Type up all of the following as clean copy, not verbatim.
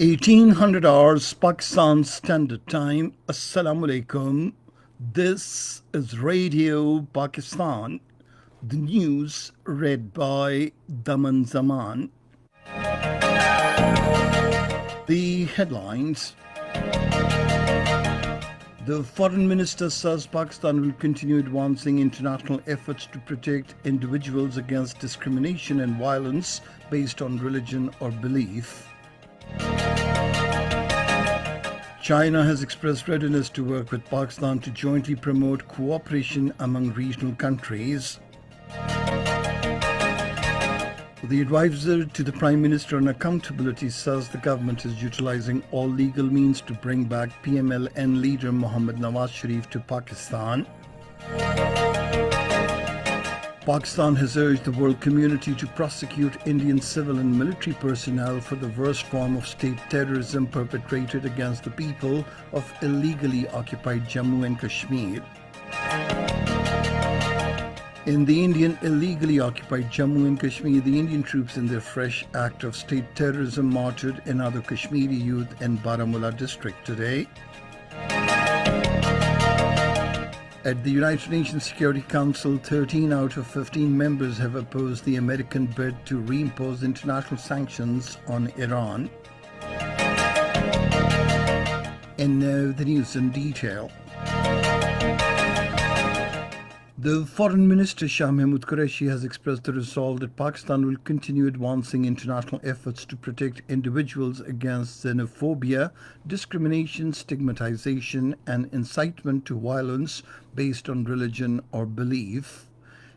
1800 hours Pakistan Standard Time. Assalamu alaikum. This is Radio Pakistan. The news read by Daman Zaman. The headlines. The foreign minister says Pakistan will continue advancing international efforts to protect individuals against discrimination and violence based on religion or belief. China has expressed readiness to work with Pakistan to jointly promote cooperation among regional countries. The advisor to the Prime Minister on accountability says the government is utilizing all legal means to bring back PMLN leader Mohammad Nawaz Sharif to Pakistan. Pakistan has urged the world community to prosecute Indian civil and military personnel for the worst form of state terrorism perpetrated against the people of illegally occupied Jammu and Kashmir. In the Indian illegally occupied Jammu and Kashmir, the Indian troops in their fresh act of state terrorism martyred another Kashmiri youth in Baramulla district today. At the United Nations Security Council, 13 out of 15 members have opposed the American bid to reimpose international sanctions on Iran. And now the news in detail. The Foreign Minister Shah Mahmood Qureshi has expressed the resolve that Pakistan will continue advancing international efforts to protect individuals against xenophobia, discrimination, stigmatization, and incitement to violence based on religion or belief.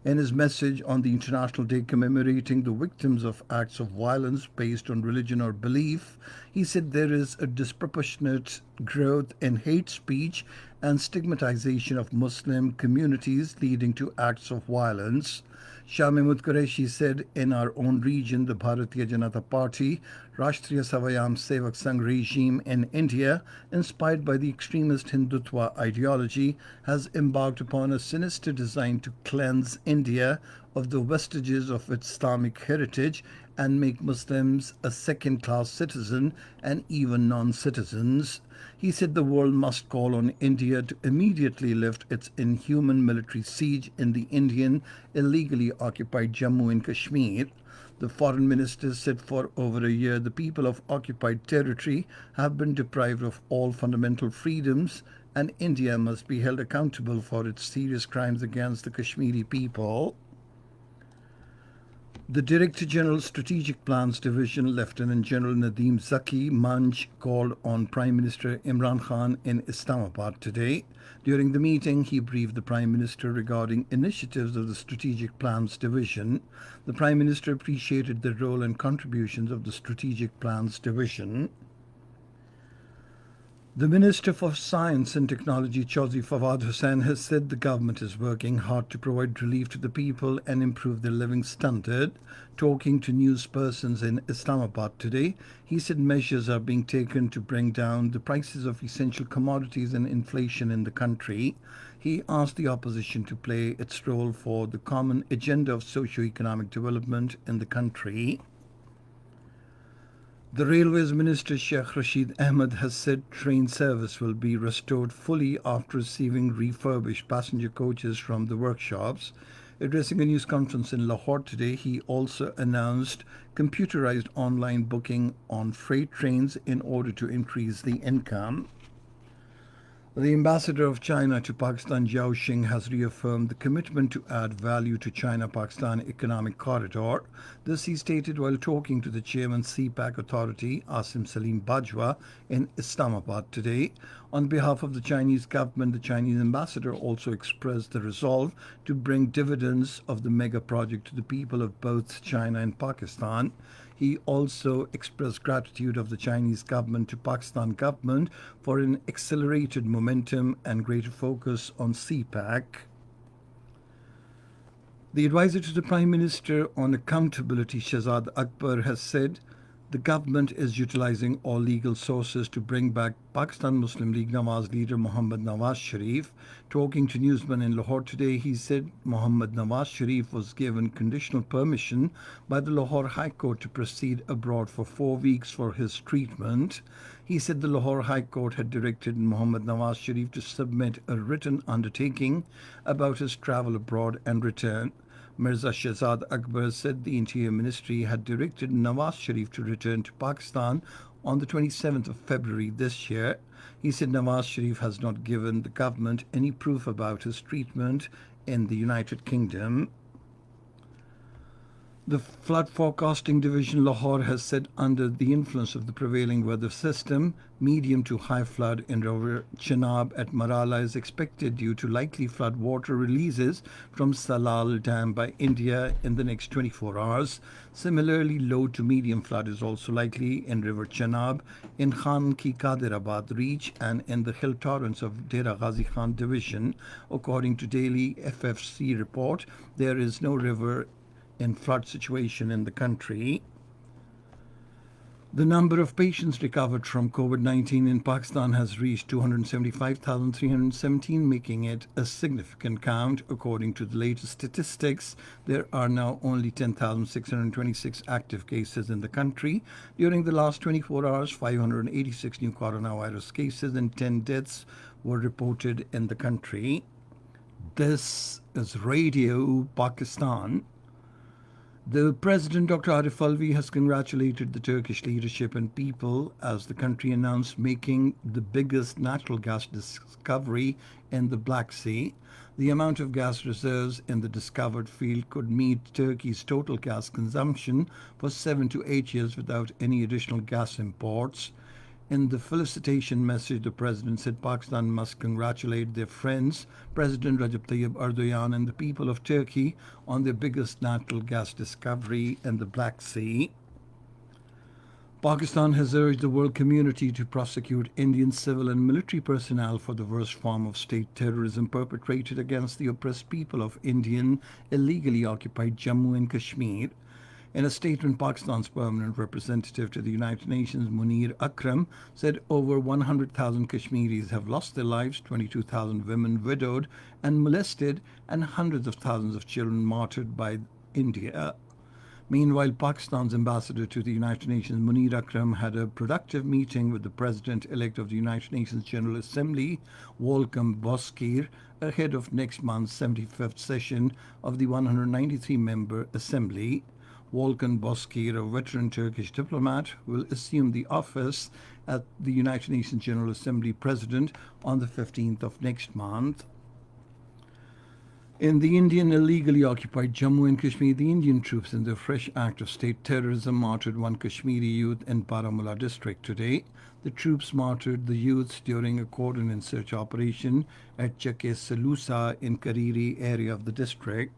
In his message on the International Day commemorating the victims of acts of violence based on religion or belief, he said there is a disproportionate growth in hate speech and stigmatization of Muslim communities leading to acts of violence. Shah Mahmood Qureshi said, in our own region, the Bharatiya Janata Party, Rashtriya Savayam Sevak Sangh regime in India, inspired by the extremist Hindutva ideology, has embarked upon a sinister design to cleanse India of the vestiges of its Islamic heritage and make Muslims a second-class citizen and even non-citizens. He said the world must call on India to immediately lift its inhuman military siege in the Indian illegally occupied Jammu and Kashmir. The foreign minister said for over a year the people of occupied territory have been deprived of all fundamental freedoms and India must be held accountable for its serious crimes against the Kashmiri people. The Director General Strategic Plans Division, Lieutenant General Nadeem Zaki Manj, called on Prime Minister Imran Khan in Islamabad today. During the meeting, he briefed the Prime Minister regarding initiatives of the Strategic Plans Division. The Prime Minister appreciated the role and contributions of the Strategic Plans Division. The Minister for Science and Technology, Chaudhry Fawad Hussain, has said the government is working hard to provide relief to the people and improve their living standard. Talking to news persons in Islamabad today, he said measures are being taken to bring down the prices of essential commodities and inflation in the country. He asked the opposition to play its role for the common agenda of socio-economic development in the country. The Railways Minister Sheikh Rashid Ahmed has said train service will be restored fully after receiving refurbished passenger coaches from the workshops. Addressing a news conference in Lahore today, he also announced computerized online booking on freight trains in order to increase the income. The ambassador of China to Pakistan, Zhao Xing, has reaffirmed the commitment to add value to China-Pakistan economic corridor. This he stated while talking to the chairman CPAC authority, Asim Salim Bajwa, in Islamabad today. On behalf of the Chinese government, the Chinese ambassador also expressed the resolve to bring dividends of the mega project to the people of both China and Pakistan. He also expressed gratitude of the Chinese government to Pakistan government for an accelerated momentum and greater focus on CPAC. The advisor to the Prime Minister on accountability, Shahzad Akbar, has said The government is utilizing all legal sources to bring back Pakistan Muslim League Nawaz leader Mohammad Nawaz Sharif. Talking to newsmen in Lahore today, he said Mohammad Nawaz Sharif was given conditional permission by the Lahore High Court to proceed abroad for 4 weeks for his treatment. He said the Lahore High Court had directed Mohammad Nawaz Sharif to submit a written undertaking about his travel abroad and return. Mirza Shahzad Akbar said the Interior Ministry had directed Nawaz Sharif to return to Pakistan on the 27th of February this year. He said Nawaz Sharif has not given the government any proof about his treatment in the United Kingdom. The Flood Forecasting Division Lahore has said under the influence of the prevailing weather system, medium to high flood in River Chenab at Marala is expected due to likely flood water releases from Salal Dam by India in the next 24 hours. Similarly, low to medium flood is also likely in River Chenab, in Khan Ki Kadirabad Reach and in the hill torrents of Dera Ghazi Khan Division. According to daily FFC report, there is no river in flood situation in the country. The number of patients recovered from COVID-19 in Pakistan has reached 275,317, making it a significant count. According to the latest statistics, there are now only 10,626 active cases in the country. During the last 24 hours, 586 new coronavirus cases and 10 deaths were reported in the country. This is Radio Pakistan. The President, Dr. Arif Alvi, has congratulated the Turkish leadership and people as the country announced making the biggest natural gas discovery in the Black Sea. The amount of gas reserves in the discovered field could meet Turkey's total gas consumption for 7 to 8 years without any additional gas imports. In the felicitation message, the president said Pakistan must congratulate their friends, President Recep Tayyip Erdogan and the people of Turkey, on their biggest natural gas discovery in the Black Sea. Pakistan has urged the world community to prosecute Indian civil and military personnel for the worst form of state terrorism perpetrated against the oppressed people of Indian illegally occupied Jammu and Kashmir. In a statement, Pakistan's permanent representative to the United Nations, Munir Akram, said over 100,000 Kashmiris have lost their lives, 22,000 women widowed and molested, and hundreds of thousands of children martyred by India. Meanwhile, Pakistan's ambassador to the United Nations, Munir Akram, had a productive meeting with the President-elect of the United Nations General Assembly, Volkan Bozkir, ahead of next month's 75th session of the 193-member Assembly. Volkan Bozkir, a veteran Turkish diplomat, will assume the office at the United Nations General Assembly President on the 15th of next month. In the Indian illegally occupied Jammu and Kashmir, the Indian troops in their fresh act of state terrorism martyred one Kashmiri youth in Baramulla district today. The troops martyred the youths during a cordon and search operation at Chakke Salusa in Kariri area of the district.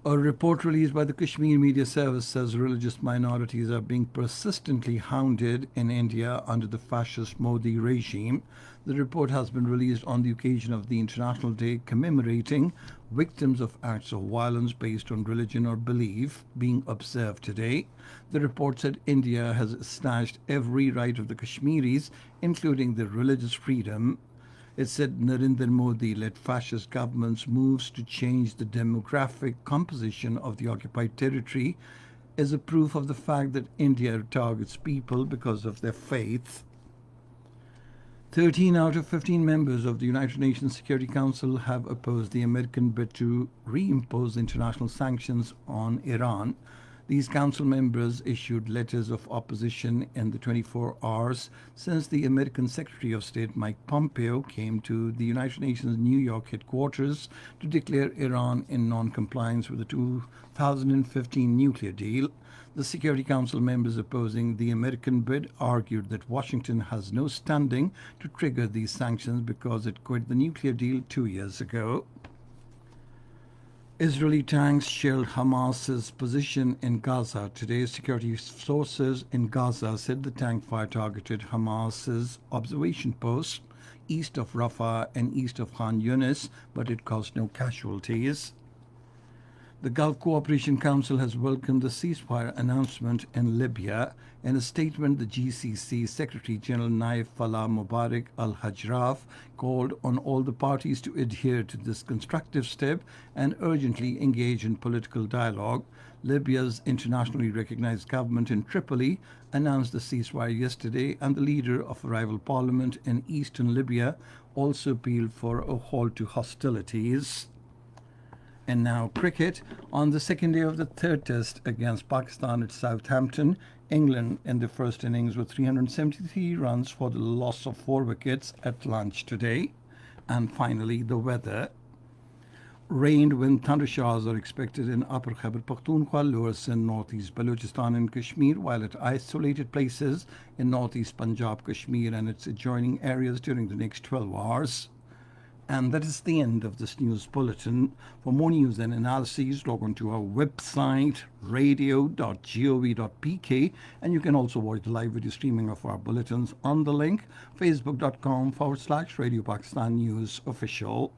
A report released by the Kashmir Media Service says religious minorities are being persistently hounded in India under the fascist Modi regime. The report has been released on the occasion of the International Day commemorating victims of acts of violence based on religion or belief being observed today. The report said India has snatched every right of the Kashmiris, including their religious freedom. It said Narendra Modi-led fascist government's moves to change the demographic composition of the occupied territory is a proof of the fact that India targets people because of their faith. 13 out of 15 members of the United Nations Security Council have opposed the American bid to reimpose international sanctions on Iran. These council members issued letters of opposition in the 24 hours since the American Secretary of State Mike Pompeo came to the United Nations New York headquarters to declare Iran in non-compliance with the 2015 nuclear deal. The Security Council members opposing the American bid argued that Washington has no standing to trigger these sanctions because it quit the nuclear deal 2 years ago. Israeli tanks shelled Hamas's position in Gaza. Today, security sources in Gaza said the tank fire targeted Hamas's observation posts east of Rafah and east of Khan Yunis, but it caused no casualties. The Gulf Cooperation Council has welcomed the ceasefire announcement in Libya. In a statement, the GCC Secretary General Naif Falah Mubarak Al Hajraf called on all the parties to adhere to this constructive step and urgently engage in political dialogue. Libya's internationally recognized government in Tripoli announced the ceasefire yesterday, and the leader of a rival parliament in eastern Libya also appealed for a halt to hostilities. And now cricket. On the second day of the third test against Pakistan at Southampton, England in the first innings with 373 runs for the loss of 4 wickets at lunch today. And finally, the weather. Rain, wind, thunder showers are expected in Upper Khyber Pakhtunkhwa, Lower Sindh, Northeast Balochistan and Kashmir, while at isolated places in Northeast Punjab, Kashmir and its adjoining areas during the next 12 hours. And that is the end of this news bulletin. For more news and analyses, log on to our website, radio.gov.pk, and you can also watch the live video streaming of our bulletins on the link, facebook.com/Radio Pakistan News Official.